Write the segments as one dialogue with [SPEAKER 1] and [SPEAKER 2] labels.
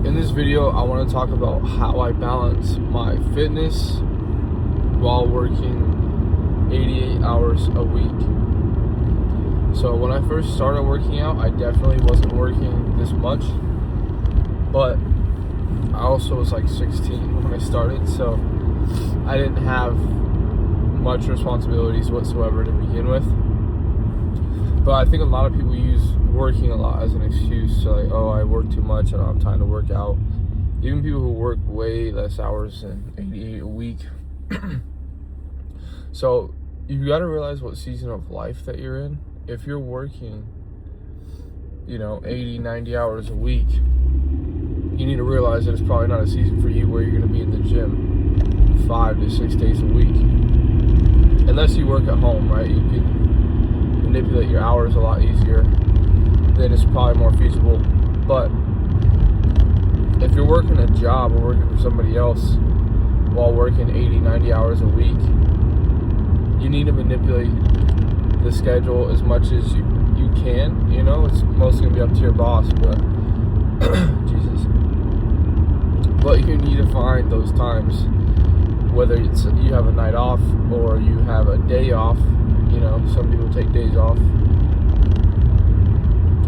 [SPEAKER 1] In this video, I want to talk about how I balance my fitness while working 88 hours a week. So when I first started working out, I definitely wasn't working this much, but I also was like 16 when I started, so I didn't have much responsibilities whatsoever to begin with. But I think a lot of people use working a lot as an excuse to like, oh, I work too much, I don't have time to work out. Even people who work way less hours than 88 a week. So you got to realize what season of life that you're in. If you're working, 80, 90 hours a week, you need to realize that it's probably not a season for you where you're going to be in the gym 5 to 6 days a week. Unless you work at home, right? You can manipulate your hours a lot easier, then it's probably more feasible. But if you're working a job or working for somebody else while working 80, 90 hours a week, you need to manipulate the schedule as much as you can. It's mostly going to be up to your boss, but Jesus. But you need to find those times, whether it's you have a night off or you have a day off. Some people take days off.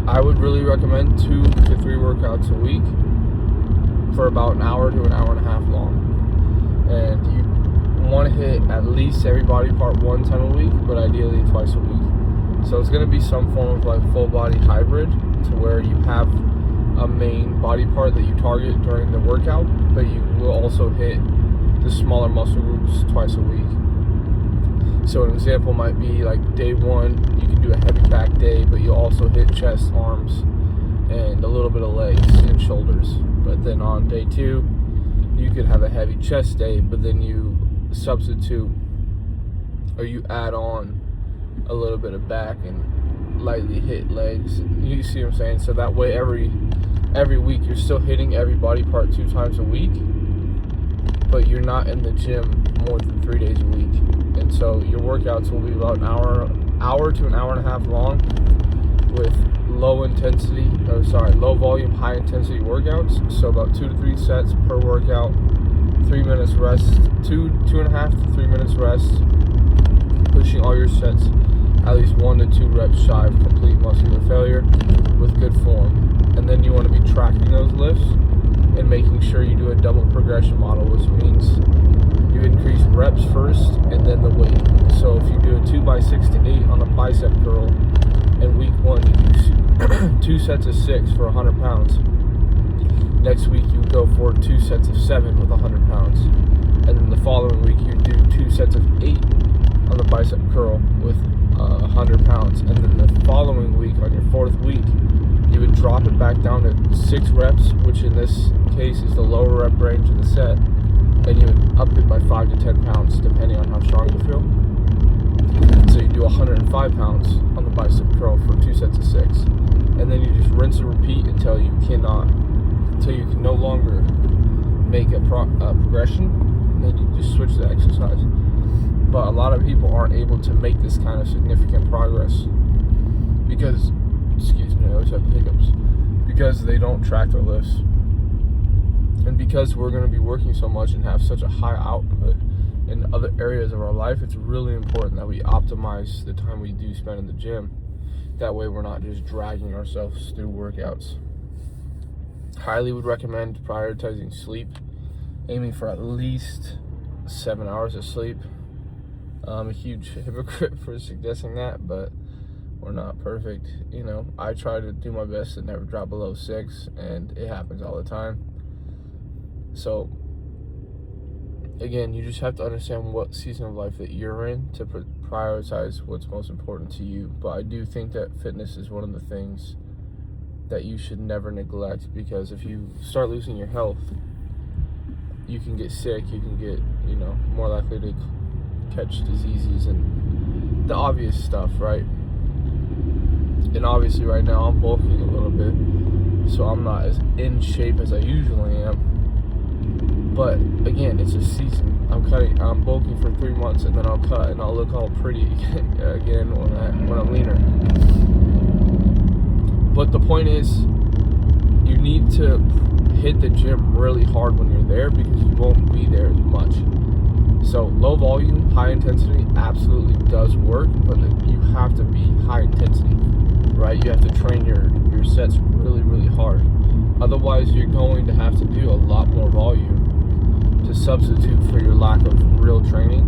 [SPEAKER 1] I would really recommend 2 to 3 workouts a week for about an hour to an hour and a half long. And you want to hit at least every body part one time a week, but ideally twice a week. So it's going to be some form of like full body hybrid, to where you have a main body part that you target during the workout, but you will also hit the smaller muscle groups twice a week. So an example might be like day 1, you can do a heavy back day, but you also hit chest, arms, and a little bit of legs and shoulders. But then on day 2, you could have a heavy chest day, but then you substitute or you add on a little bit of back and lightly hit legs. You see what I'm saying? So that way every week you're still hitting every body part 2 times a week, but you're not in the gym more than 3 days a week. And so your workouts will be about an hour to an hour and a half long, with low volume, high intensity workouts. So about 2 to 3 sets per workout, 3 minutes rest, 2.5 to 3 minutes rest, pushing all your sets at least 1 to 2 reps shy of complete muscular failure with good form. And then you want to be tracking those lifts and making sure you do a double progression model, which means you increase reps first and then the weight. So if you do a 2x6 to 8 on a bicep curl, in week 1 you do 2 sets of 6 for 100 pounds. Next week you go for 2 sets of 7 with 100 pounds. And then the following week you do 2 sets of 8 on the bicep curl with 100 pounds. And then the following week, on your 4th week, you would drop it back down to 6 reps, which in this case is the lower rep range of the set. Then you would up it by 5 to 10 pounds, depending on how strong you feel. So you do 105 pounds on the bicep curl for 2 sets of 6. And then you just rinse and repeat until you can no longer make a progression. And then you just switch the exercise. But a lot of people aren't able to make this kind of significant progress because, I always have hiccups, because they don't track their lifts. And because we're going to be working so much and have such a high output in other areas of our life, it's really important that we optimize the time we do spend in the gym. That way we're not just dragging ourselves through workouts. Highly would recommend prioritizing sleep, aiming for at least 7 hours of sleep. I'm a huge hypocrite for suggesting that, but we're not perfect. I try to do my best to never drop below 6, and it happens all the time. So again, you just have to understand what season of life that you're in to prioritize what's most important to you. But I do think that fitness is one of the things that you should never neglect, because if you start losing your health, you can get sick, you can get, more likely to catch diseases and the obvious stuff, right? And obviously right now I'm bulking a little bit, so I'm not as in shape as I usually am. But again, it's a season. I'm bulking for 3 months, and then I'll cut and I'll look all pretty again when I'm leaner. But the point is, you need to hit the gym really hard when you're there because you won't be there as much. So low volume, high intensity absolutely does work, but you have to be high intensity, right? You have to train your sets really, really hard. Otherwise, you're going to have to do a lot more volume to substitute for your lack of real training,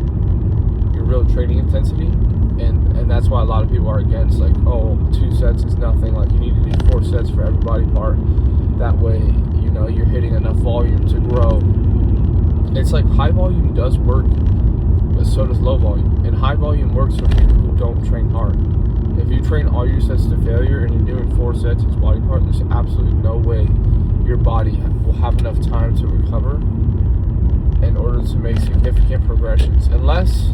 [SPEAKER 1] your real training intensity. And that's why a lot of people are against, like, oh, 2 sets is nothing. Like, you need to do 4 sets for every body part. That way, you know, you're hitting enough volume to grow. It's like high volume does work, but so does low volume. And high volume works for people who don't train hard. If you train all your sets to failure and you're doing 4 sets each body part, there's absolutely no way your body will have enough time to recover in order to make significant progressions. Unless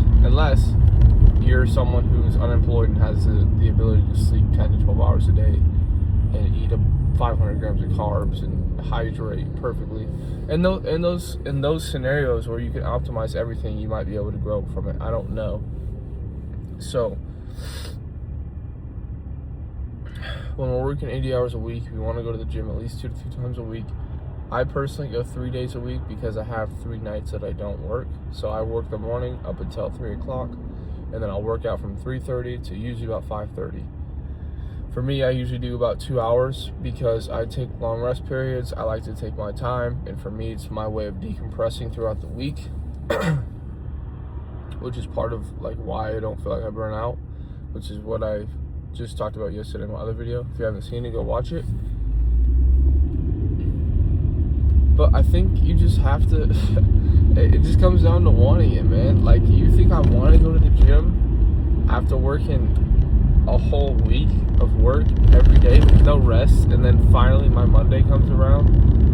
[SPEAKER 1] you're someone who's unemployed and has the ability to sleep 10 to 12 hours a day and eat 500 grams of carbs and hydrate perfectly. In those scenarios where you can optimize everything, you might be able to grow from it. I don't know. So when we're working 80 hours a week, we want to go to the gym at least 2 to 3 times a week. I personally go 3 days a week because I have 3 nights that I don't work. So I work the morning up until 3 o'clock, and then I'll work out from 3:30 to usually about 5:30. For me, I usually do about 2 hours because I take long rest periods. I like to take my time, and for me, it's my way of decompressing throughout the week, which is part of like why I don't feel like I burn out, which is what I just talked about yesterday in my other video. If you haven't seen it, go watch it. But I think you just have to, it just comes down to wanting it, man. Like, you think I want to go to the gym after working a whole week of work every day with no rest, and then finally my Monday comes around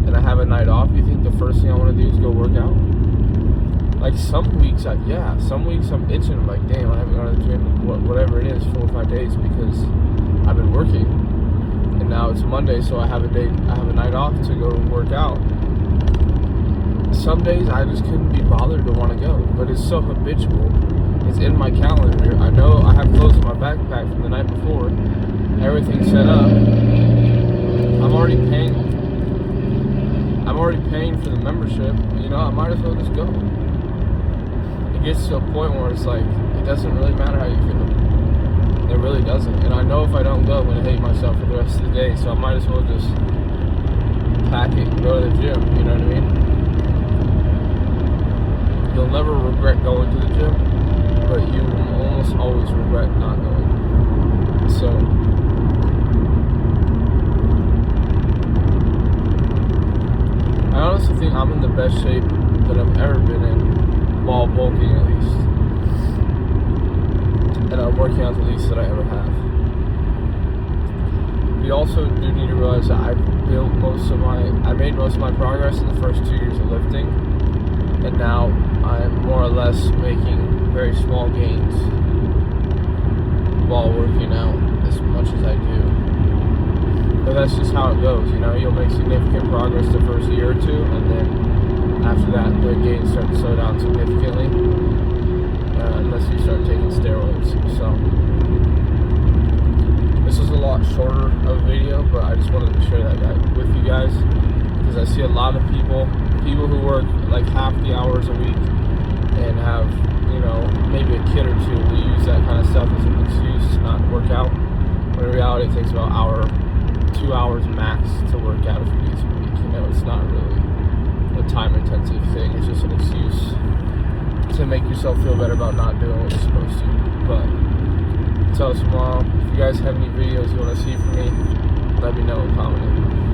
[SPEAKER 1] and I have a night off? You think the first thing I want to do is go work out? Like, some weeks I'm itching. I'm like, damn, I haven't gone to the gym, whatever it is, 4 or 5 days because I've been working. And now it's Monday, so I have a night off to go work out. Some days I just couldn't be bothered to want to go, but it's so habitual. It's in my calendar. I know I have clothes in my backpack from the night before. Everything's set up. I'm already paying for the membership. You know, I might as well just go. It gets to a point where it's like, it doesn't really matter how you feel. It really doesn't. And I know if I don't go, I'm going to hate myself for the rest of the day. So I might as well just pack it and go to the gym. You know what I mean? You'll never regret going to the gym, but you will almost always regret not going. So I honestly think I'm in the best shape that I've ever been in, while bulking at least. And I'm working out the least that I ever have. We also do need to realize that I made most of my progress in the first 2 years of lifting, and now I'm more or less making very small gains while working out as much as I do. But that's just how it goes, you know. You'll make significant progress the first year or two, and then after that, the gains start to slow down significantly, unless you start taking steroids. So this is a lot shorter of a video, but I just wanted to share that with you guys, because I see a lot of people who work like half the hours a week and have, you know, maybe a kid or two who use that kind of stuff as an excuse to not work out. But in reality, it takes about 2 hours max to work out a few days a week. You know, it's not really a time-intensive thing. It's just an excuse to make yourself feel better about not doing what you're supposed to. But tell us tomorrow. If you guys have any videos you want to see from me, let me know in commenting.